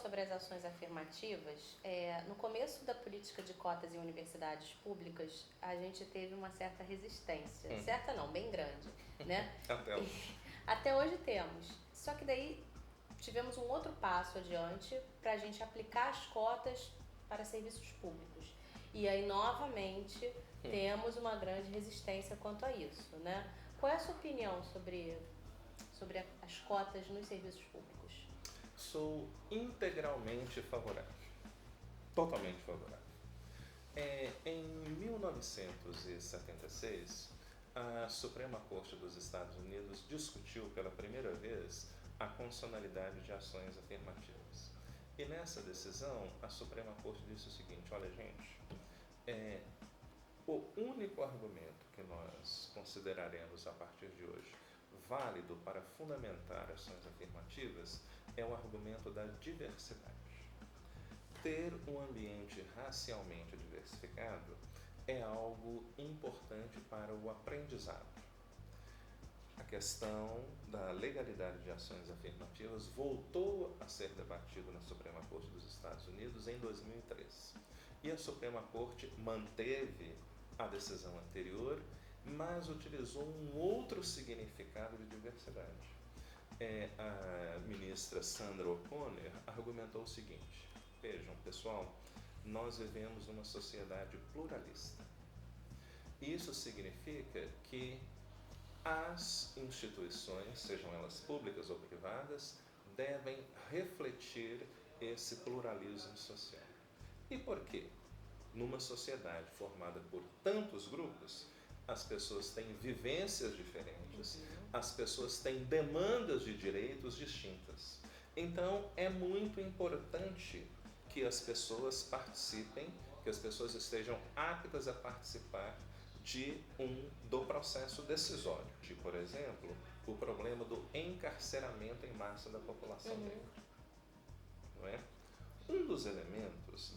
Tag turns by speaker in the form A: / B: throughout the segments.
A: sobre as ações afirmativas, no começo da política de cotas em universidades públicas, a gente teve uma certa resistência. Certa não, bem grande, né? Até hoje temos. Só que daí tivemos um outro passo adiante para a gente aplicar as cotas para serviços públicos. E aí, novamente, temos uma grande resistência quanto a isso, né? Qual é a sua opinião sobre as cotas nos serviços públicos?
B: Sou integralmente favorável. Totalmente favorável. Em 1976, a Suprema Corte dos Estados Unidos discutiu pela primeira vez a constitucionalidade de ações afirmativas. E nessa decisão, a Suprema Corte disse o seguinte: olha, gente, o único argumento que nós consideraremos a partir de hoje válido para fundamentar ações afirmativas é o argumento da diversidade. Ter um ambiente racialmente diversificado é algo importante para o aprendizado. A questão da legalidade de ações afirmativas voltou a ser debatido na Suprema Corte dos Estados Unidos em 2003. E a Suprema Corte manteve a decisão anterior, mas utilizou um outro significado de diversidade. A ministra Sandra O'Connor argumentou o seguinte: vejam, pessoal, nós vivemos numa sociedade pluralista. Isso significa que as instituições, sejam elas públicas ou privadas, devem refletir esse pluralismo social. E por quê? Numa sociedade formada por tantos grupos, as pessoas têm vivências diferentes, as pessoas têm demandas de direitos distintas. Então, é muito importante que as pessoas participem, que as pessoas estejam aptas a participar do processo decisório, de, por exemplo, o problema do encarceramento em massa da população negra. Não é? Um dos elementos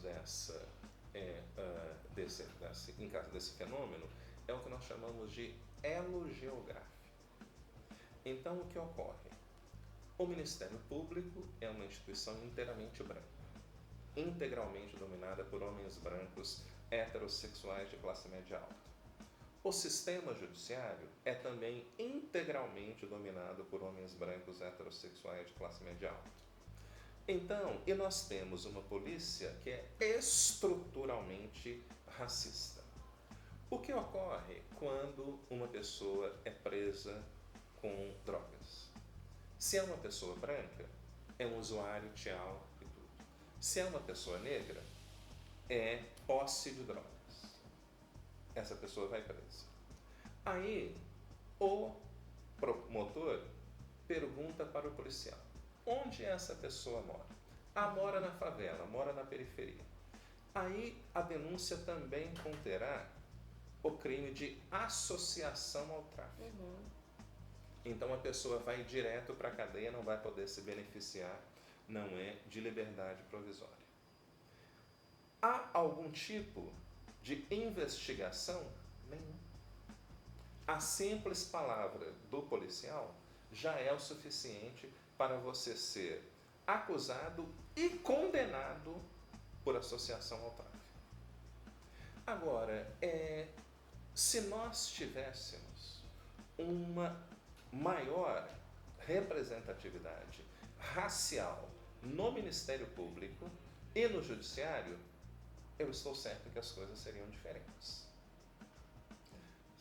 B: desse fenômeno é o que nós chamamos de elo geográfico. Então, o que ocorre? O Ministério Público é uma instituição inteiramente branca, integralmente dominada por homens brancos heterossexuais de classe média alta. O sistema judiciário é também integralmente dominado por homens brancos heterossexuais de classe média alta. Então, e nós temos uma polícia que é estruturalmente racista. O que ocorre quando uma pessoa é presa com drogas? Se é uma pessoa branca, é um usuário tchau e tudo. Se é uma pessoa negra, é posse de drogas. Essa pessoa vai presa. Aí, o promotor pergunta para o policial: onde essa pessoa mora? Mora na favela, mora na periferia. Aí, a denúncia também conterá o crime de associação ao tráfico. Então, a pessoa vai direto para a cadeia, não vai poder se beneficiar, não é, de liberdade provisória. Há algum tipo de investigação? Nenhum. A simples palavra do policial já é o suficiente para você ser acusado e condenado por associação ao tráfico. Agora, se nós tivéssemos uma maior representatividade racial no Ministério Público e no Judiciário, eu estou certo que as coisas seriam diferentes.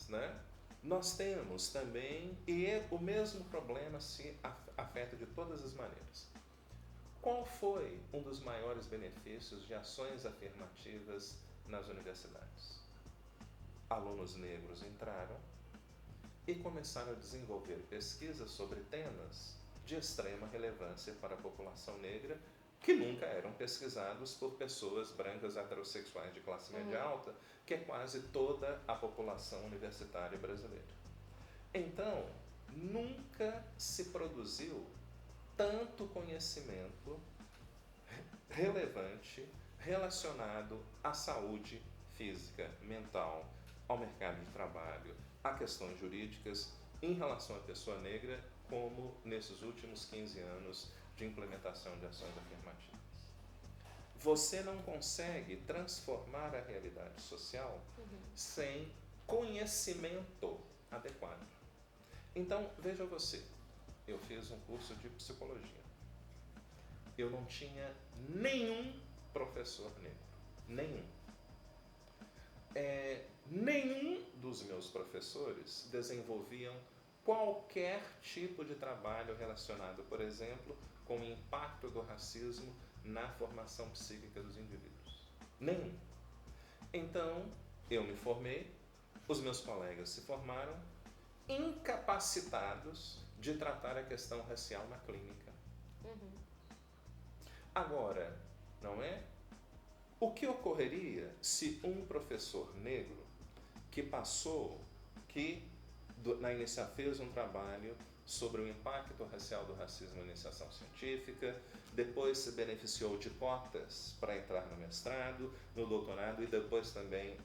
B: Né? Nós temos também, e o mesmo problema se afeta de todas as maneiras. Qual foi um dos maiores benefícios de ações afirmativas nas universidades? Alunos negros entraram e começaram a desenvolver pesquisas sobre temas de extrema relevância para a população negra, que nunca eram pesquisados por pessoas brancas heterossexuais de classe média alta, que é quase toda a população universitária brasileira. Então, nunca se produziu tanto conhecimento relevante relacionado à saúde física, mental, ao mercado de trabalho, a questões jurídicas em relação à pessoa negra, como nesses últimos 15 anos de implementação de ações afirmativas. você não consegue transformar a realidade social sem conhecimento adequado. Então, veja você, eu fiz um curso de psicologia. Eu não tinha nenhum professor negro. Nenhum. Nenhum dos meus professores desenvolviam qualquer tipo de trabalho relacionado, por exemplo, com o impacto do racismo na formação psíquica dos indivíduos. Nenhum. Então, eu me formei, os meus colegas se formaram, incapacitados de tratar a questão racial na clínica. Agora, não é? O que ocorreria se um professor negro que fez um trabalho sobre o impacto racial do racismo na iniciação científica, depois se beneficiou de cotas para entrar no mestrado, no doutorado e depois também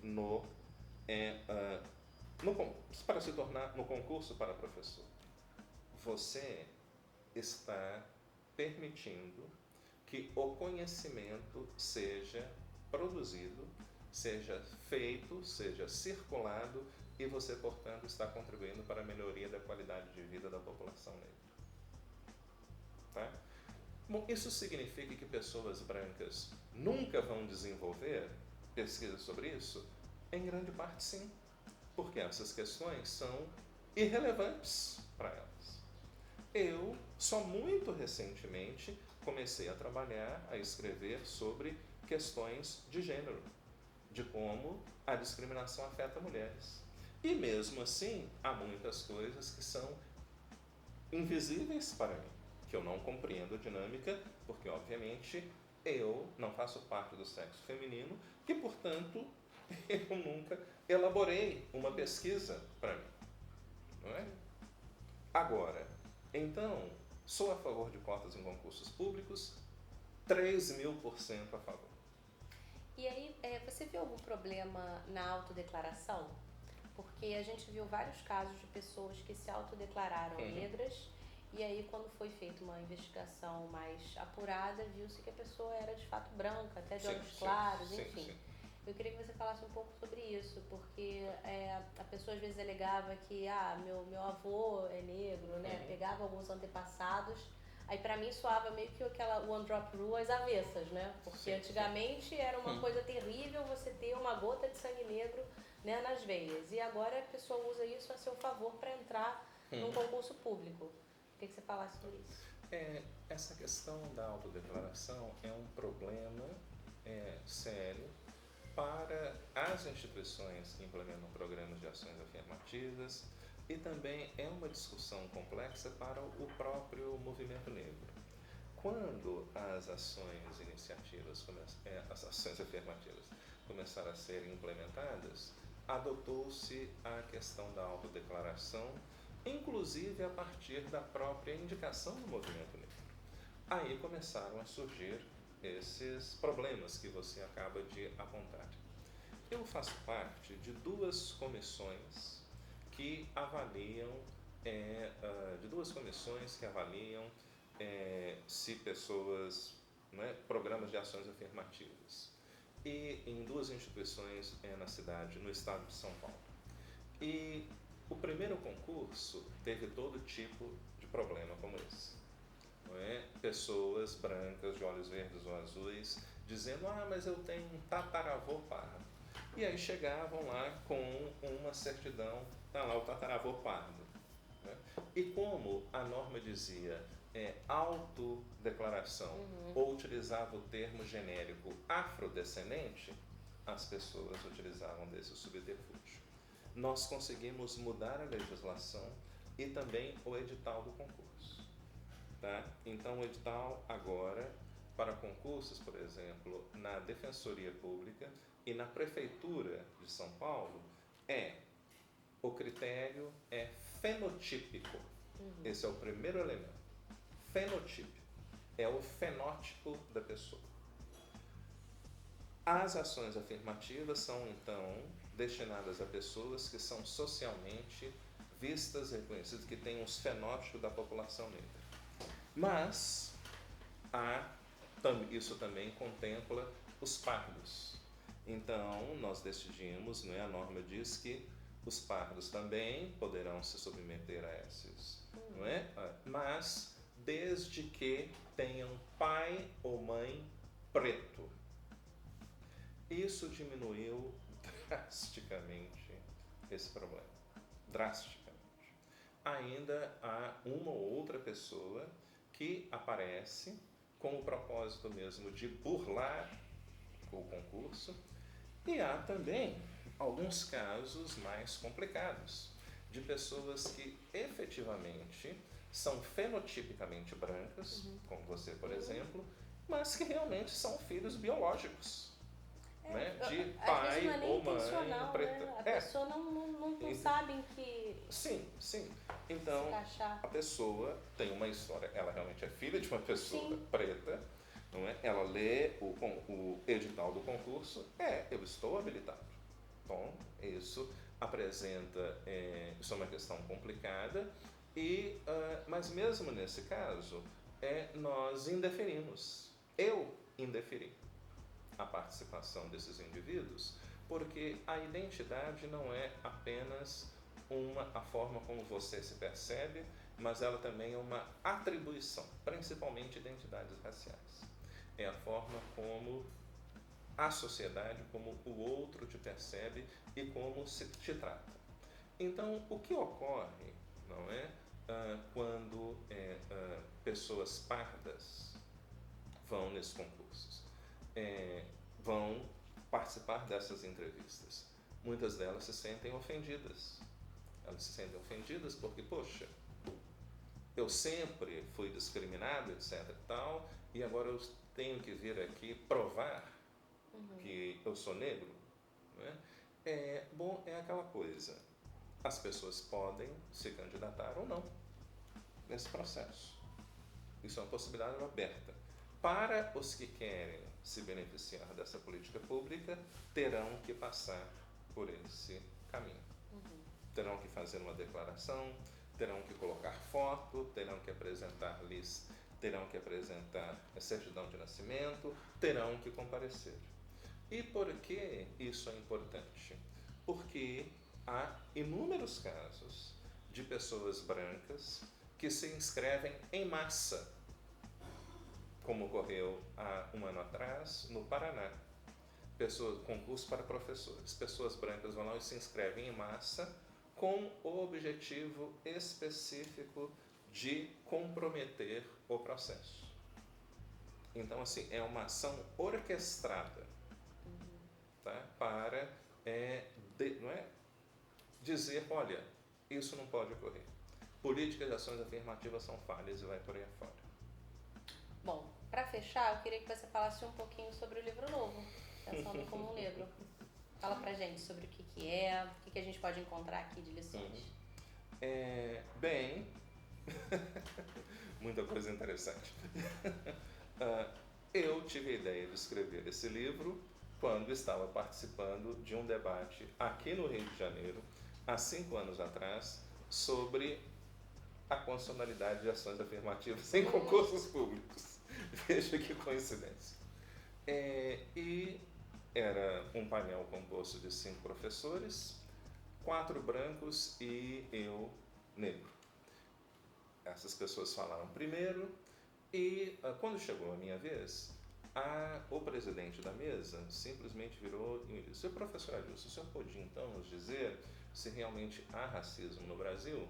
B: para se tornar no concurso para professor? Você está permitindo que o conhecimento seja produzido, seja feito, seja circulado e você, portanto, está contribuindo para a melhoria da qualidade de vida da população negra. Tá? Bom, isso significa que pessoas brancas nunca vão desenvolver pesquisas sobre isso? Em grande parte, sim, porque essas questões são irrelevantes para elas. Eu, só muito recentemente, comecei a trabalhar, a escrever sobre questões de gênero, de como a discriminação afeta mulheres. E mesmo assim, há muitas coisas que são invisíveis para mim, que eu não compreendo a dinâmica, porque obviamente eu não faço parte do sexo feminino e, portanto, eu nunca elaborei uma pesquisa para mim. Não é? Agora, então, sou a favor de cotas em concursos públicos, 3.000% a favor.
A: E aí, você viu algum problema na autodeclaração? Porque a gente viu vários casos de pessoas que se autodeclararam negras e aí quando foi feita uma investigação mais apurada, viu-se que a pessoa era de fato branca, até de olhos claros, enfim. Sim. Eu queria que você falasse um pouco sobre isso, porque a pessoa às vezes alegava que meu avô é negro, né? Pegava alguns antepassados. Aí pra mim soava meio que aquela one drop rule às avessas, né? Porque antigamente era uma coisa terrível você ter uma gota de sangue negro, né, nas veias. E agora a pessoa usa isso a seu favor para entrar num concurso público. Queria que você falasse sobre isso.
B: Essa questão da autodeclaração é um problema sério para as instituições que implementam programas de ações afirmativas e também é uma discussão complexa para o próprio movimento negro. Quando as ações afirmativas começaram a ser implementadas, adotou-se a questão da autodeclaração, inclusive a partir da própria indicação do movimento negro. Aí começaram a surgir esses problemas que você acaba de apontar. Eu faço parte de duas comissões que avaliam se pessoas, né, programas de ações afirmativas, e em duas instituições no estado de São Paulo. E o primeiro concurso teve todo tipo de problema como esse. Não é? Pessoas brancas, de olhos verdes ou azuis, dizendo, mas eu tenho um tataravô pardo. E aí chegavam lá com uma certidão, tá lá o tataravô pardo. Né? E como a norma dizia autodeclaração ou utilizava o termo genérico afrodescendente, as pessoas utilizavam desse subterfúgio. Nós conseguimos mudar a legislação e também o edital do concurso. Tá? Então, o edital agora, para concursos, por exemplo, na Defensoria Pública e na Prefeitura de São Paulo, o critério é fenotípico. Esse é o primeiro elemento. Fenotípico. É o fenótipo da pessoa. As ações afirmativas são, então, destinadas a pessoas que são socialmente vistas e reconhecidas, que têm os fenótipos da população negra. Mas há isso também contempla os pardos. Então, nós decidimos, a norma diz que os pardos também poderão se submeter a esses, mas desde que tenham pai ou mãe preto. Isso diminuiu drasticamente esse problema. Drasticamente. Ainda há uma ou outra pessoa que aparece com o propósito mesmo de burlar o concurso, e há também alguns casos mais complicados de pessoas que efetivamente são fenotipicamente brancas, como você, por exemplo, mas que realmente são filhos biológicos. De pai
A: não é nem
B: ou mãe preta.
A: A pessoa não sabe em que
B: Sim. Então, a pessoa tem uma história, ela realmente é filha de uma pessoa preta, não é? Ela lê o edital do concurso, eu estou habilitado. Bom, isso apresenta, isso é uma questão complicada, mas mesmo nesse caso, nós indeferimos. Eu indeferi a participação desses indivíduos, porque a identidade não é apenas a forma como você se percebe, mas ela também é uma atribuição, principalmente identidades raciais. É a forma como a sociedade, como o outro te percebe e como se te trata. Então, o que ocorre, quando pessoas pardas vão nesses concursos? Vão participar dessas entrevistas. Muitas delas se sentem ofendidas. Elas se sentem ofendidas porque, poxa, eu sempre fui discriminado, etc. e tal, e agora eu tenho que vir aqui provar que eu sou negro. Bom, é aquela coisa. As pessoas podem se candidatar ou não nesse processo. Isso é uma possibilidade aberta. Para os que querem se beneficiar dessa política pública, terão que passar por esse caminho. Terão que fazer uma declaração, terão que colocar foto, terão que apresentar lista, terão que apresentar a certidão de nascimento, terão que comparecer. E por que isso é importante? Porque há inúmeros casos de pessoas brancas que se inscrevem em massa, como ocorreu há um ano atrás no Paraná. Concurso para professores. Pessoas brancas vão lá e se inscrevem em massa com o objetivo específico de comprometer o processo. Então, assim, é uma ação orquestrada, para dizer, olha, isso não pode ocorrer. Políticas de ações afirmativas são falhas e vai por aí afora.
A: Bom, para fechar, eu queria que você falasse um pouquinho sobre o livro novo, Pensando como um Negro. Fala pra gente sobre o que é, o que a gente pode encontrar aqui de lições.
B: Bem, muita coisa interessante. Eu tive a ideia de escrever esse livro quando estava participando de um debate aqui no Rio de Janeiro, há 5 anos atrás, sobre a constitucionalidade de ações afirmativas em concursos públicos. Veja que coincidência. E era um painel composto de 5 professores, 4 brancos e eu, negro. Essas pessoas falaram primeiro e quando chegou a minha vez, o presidente da mesa simplesmente virou e me disse: "Seu professor Adilson, o senhor podia então nos dizer se realmente há racismo no Brasil?"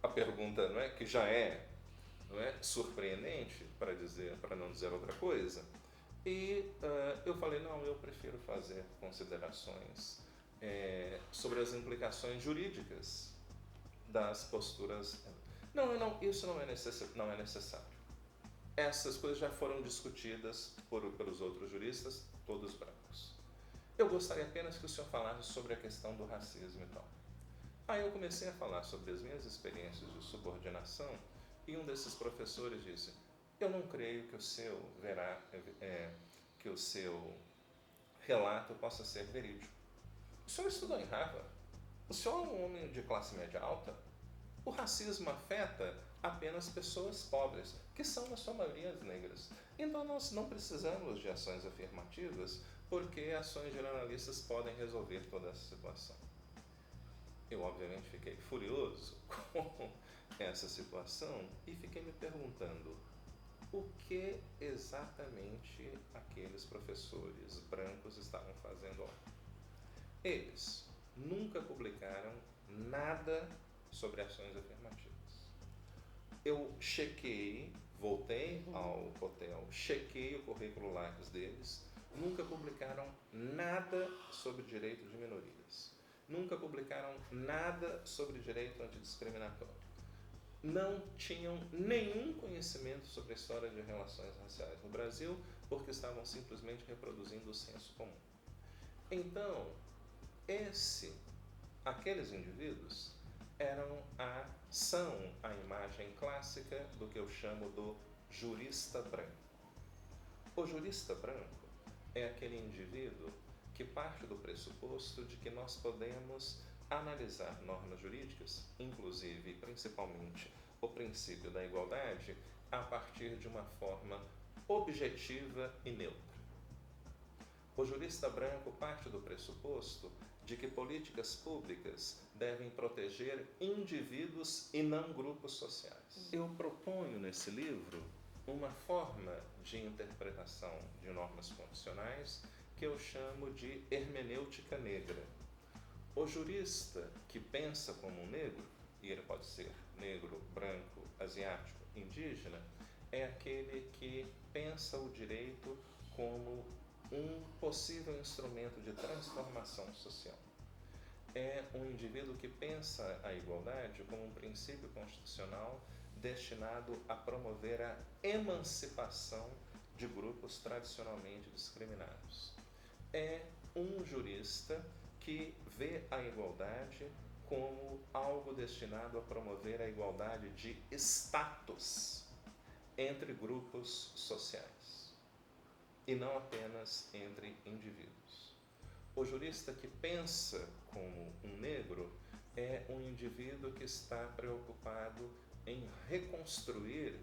B: A pergunta, que já é, surpreendente, para não dizer outra coisa. E eu falei, não, eu prefiro fazer considerações sobre as implicações jurídicas das posturas. Não, isso não é necessário. Essas coisas já foram discutidas pelos outros juristas, todos brancos. Eu gostaria apenas que o senhor falasse sobre a questão do racismo e tal. Aí eu comecei a falar sobre as minhas experiências de subordinação e um desses professores disse: "Eu não creio que o seu relato possa ser verídico. O senhor estudou em Harvard? O senhor é um homem de classe média alta? O racismo afeta apenas pessoas pobres, que são na sua maioria as negras. Então nós não precisamos de ações afirmativas, porque ações generalistas podem resolver toda essa situação. Eu obviamente fiquei furioso com essa situação e fiquei me perguntando o que exatamente aqueles professores brancos estavam fazendo lá. Eles nunca publicaram nada sobre ações afirmativas. Eu chequei, voltei ao hotel, chequei o currículo Lattes deles, nunca publicaram nada sobre direito de minorias. Nunca publicaram nada sobre direito antidiscriminatório. Não tinham nenhum conhecimento sobre a história de relações raciais no Brasil, porque estavam simplesmente reproduzindo o senso comum. Então, aqueles indivíduos são a imagem clássica do que eu chamo do jurista branco. O jurista branco é aquele indivíduo que parte do pressuposto de que nós podemos analisar normas jurídicas, inclusive, principalmente, o princípio da igualdade, a partir de uma forma objetiva e neutra. O jurista branco parte do pressuposto de que políticas públicas devem proteger indivíduos e não grupos sociais. Eu proponho nesse livro uma forma de interpretação de normas constitucionais que eu chamo de hermenêutica negra. O jurista que pensa como um negro, e ele pode ser negro, branco, asiático, indígena, é aquele que pensa o direito como um possível instrumento de transformação social. É um indivíduo que pensa a igualdade como um princípio constitucional destinado a promover a emancipação de grupos tradicionalmente discriminados. É um jurista que vê a igualdade como algo destinado a promover a igualdade de status entre grupos sociais e não apenas entre indivíduos. O jurista que pensa como um negro é um indivíduo que está preocupado em reconstruir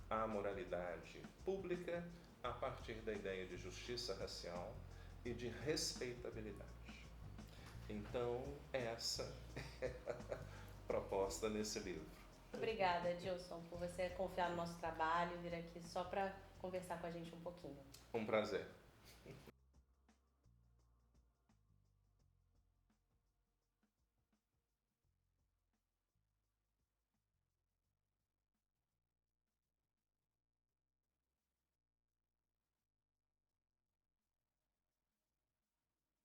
B: a moralidade pública a partir da ideia de justiça racial e de respeitabilidade. Então, essa é a proposta nesse livro.
A: Obrigada, Gilson, por você confiar no nosso trabalho e vir aqui só para conversar com a gente um pouquinho.
B: Um prazer.